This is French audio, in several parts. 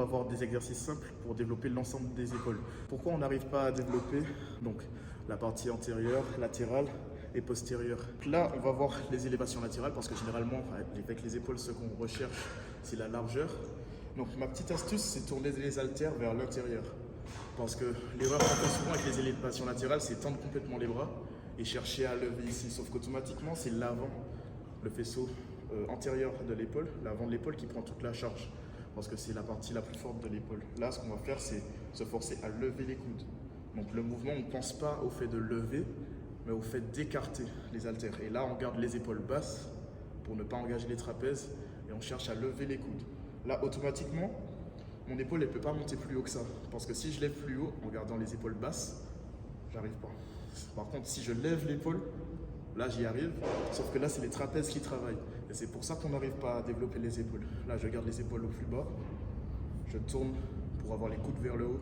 On va avoir des exercices simples pour développer l'ensemble des épaules. Pourquoi on n'arrive pas à développer donc la partie antérieure, latérale et postérieure? Là, on va voir les élévations latérales parce que généralement, avec les épaules, ce qu'on recherche, c'est la largeur. Donc ma petite astuce, c'est tourner les haltères vers l'intérieur. Parce que l'erreur qu'on fait souvent avec les élévations latérales, c'est tendre complètement les bras et chercher à lever ici. Sauf qu'automatiquement, c'est l'avant, le faisceau antérieur de l'épaule, l'avant de l'épaule qui prend toute la charge. Parce que c'est la partie la plus forte de l'épaule. Là, ce qu'on va faire, c'est se forcer à lever les coudes. Donc le mouvement, on ne pense pas au fait de lever, mais au fait d'écarter les haltères. Et là, on garde les épaules basses pour ne pas engager les trapèzes et on cherche à lever les coudes. Là, automatiquement, mon épaule ne peut pas monter plus haut que ça. Parce que si je lève plus haut en gardant les épaules basses, j'arrive pas. Par contre, si je lève l'épaule, là, j'y arrive, sauf que là, c'est les trapèzes qui travaillent. Et c'est pour ça qu'on n'arrive pas à développer les épaules. Là, je garde les épaules au plus bas. Je tourne pour avoir les coudes vers le haut.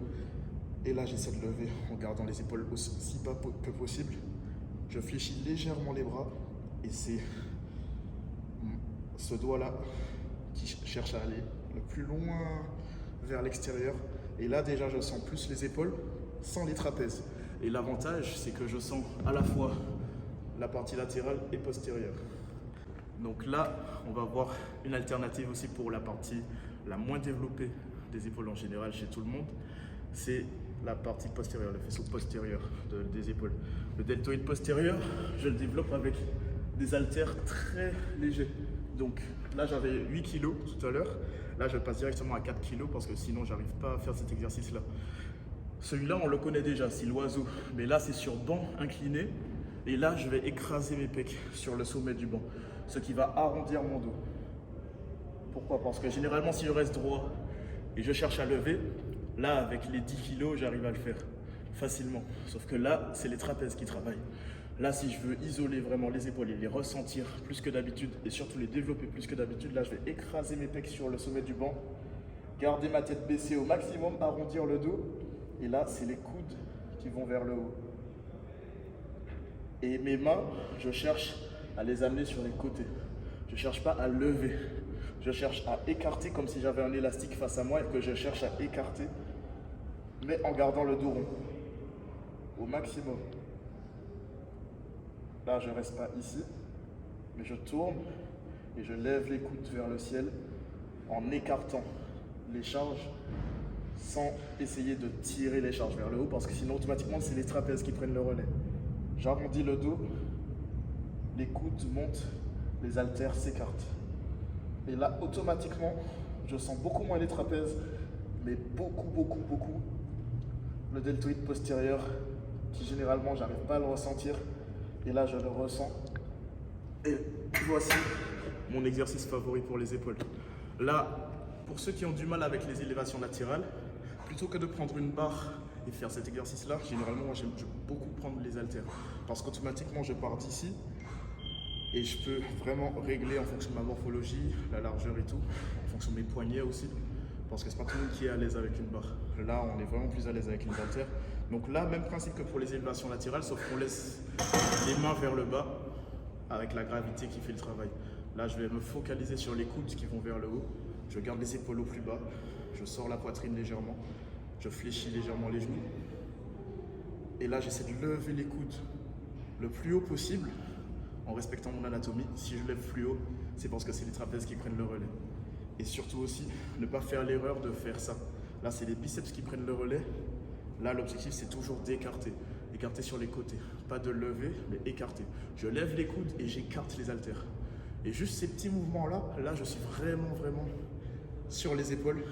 Et là, j'essaie de lever en gardant les épaules aussi bas que possible. Je fléchis légèrement les bras. Et c'est ce doigt-là qui cherche à aller le plus loin vers l'extérieur. Et là, déjà, je sens plus les épaules sans les trapèzes. Et l'avantage, c'est que je sens à la fois la partie latérale et postérieure. Donc là, on va voir une alternative aussi pour la partie la moins développée des épaules en général chez tout le monde. C'est la partie postérieure, le faisceau postérieur des épaules. Le deltoïde postérieur, je le développe avec des haltères très légers. Donc là, j'avais 8 kg tout à l'heure. Là, je passe directement à 4 kg parce que sinon, j'arrive pas à faire cet exercice-là. Celui-là, on le connaît déjà, c'est l'oiseau. Mais là, c'est sur banc incliné. Et là, je vais écraser mes pecs sur le sommet du banc, ce qui va arrondir mon dos. Pourquoi? Parce que généralement, si je reste droit et je cherche à lever, là, avec les 10 kilos, j'arrive à le faire facilement. Sauf que là, c'est les trapèzes qui travaillent. Là, si je veux isoler vraiment les épaules et les ressentir plus que d'habitude, et surtout les développer plus que d'habitude, là, je vais écraser mes pecs sur le sommet du banc, garder ma tête baissée au maximum, arrondir le dos, et là, c'est les coudes qui vont vers le haut. Et mes mains, je cherche à les amener sur les côtés. Je ne cherche pas à lever. Je cherche à écarter comme si j'avais un élastique face à moi et que je cherche à écarter, mais en gardant le dos rond au maximum. Là, je ne reste pas ici, mais je tourne et je lève les coudes vers le ciel en écartant les charges sans essayer de tirer les charges vers le haut parce que sinon, automatiquement, c'est les trapèzes qui prennent le relais. J'arrondis le dos, les coudes montent, les haltères s'écartent. Et là, automatiquement, je sens beaucoup moins les trapèzes, mais beaucoup le deltoïde postérieur, qui généralement, j'arrive pas à le ressentir. Et là, je le ressens. Et voici mon exercice favori pour les épaules. Là, pour ceux qui ont du mal avec les élévations latérales, plutôt que de prendre une barre et faire cet exercice-là, généralement, moi, j'aime beaucoup prendre les haltères. Parce qu'automatiquement, je pars d'ici et je peux vraiment régler en fonction de ma morphologie, la largeur et tout, en fonction de mes poignets aussi. Parce que c'est pas tout le monde qui est à l'aise avec une barre. Là, on est vraiment plus à l'aise avec une haltère. Donc là, même principe que pour les élévations latérales, sauf qu'on laisse les mains vers le bas avec la gravité qui fait le travail. Là, je vais me focaliser sur les coudes qui vont vers le haut. Je garde les épaules au plus bas. Je sors la poitrine légèrement. Je fléchis légèrement les genoux. Et là, j'essaie de lever les coudes le plus haut possible en respectant mon anatomie. Si je lève plus haut, c'est parce que c'est les trapèzes qui prennent le relais. Et surtout aussi, ne pas faire l'erreur de faire ça. Là, c'est les biceps qui prennent le relais. Là, l'objectif, c'est toujours d'écarter. Écarter sur les côtés. Pas de lever, mais écarter. Je lève les coudes et j'écarte les haltères. Et juste ces petits mouvements-là, là, je suis vraiment sur les épaules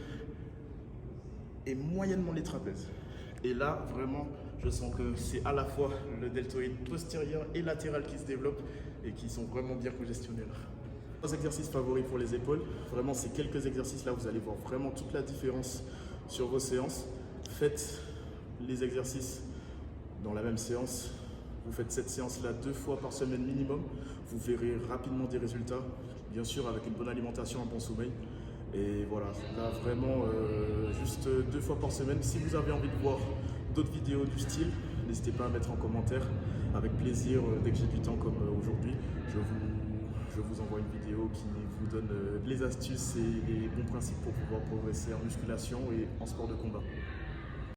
et moyennement les trapèzes. Et là, vraiment, je sens que c'est à la fois le deltoïde postérieur et latéral qui se développent et qui sont vraiment bien congestionnés là. Nos exercices favoris pour les épaules, vraiment ces quelques exercices-là, vous allez voir vraiment toute la différence sur vos séances. Faites les exercices dans la même séance. Vous faites cette séance-là 2 fois par semaine minimum. Vous verrez rapidement des résultats, bien sûr avec une bonne alimentation, un bon sommeil. Et voilà, là vraiment juste 2 fois par semaine. Si vous avez envie de voir d'autres vidéos du style, n'hésitez pas à mettre en commentaire. Avec plaisir, dès que j'ai du temps comme aujourd'hui, je vous je vous envoie une vidéo qui vous donne les astuces et les bons principes pour pouvoir progresser en musculation et en sport de combat.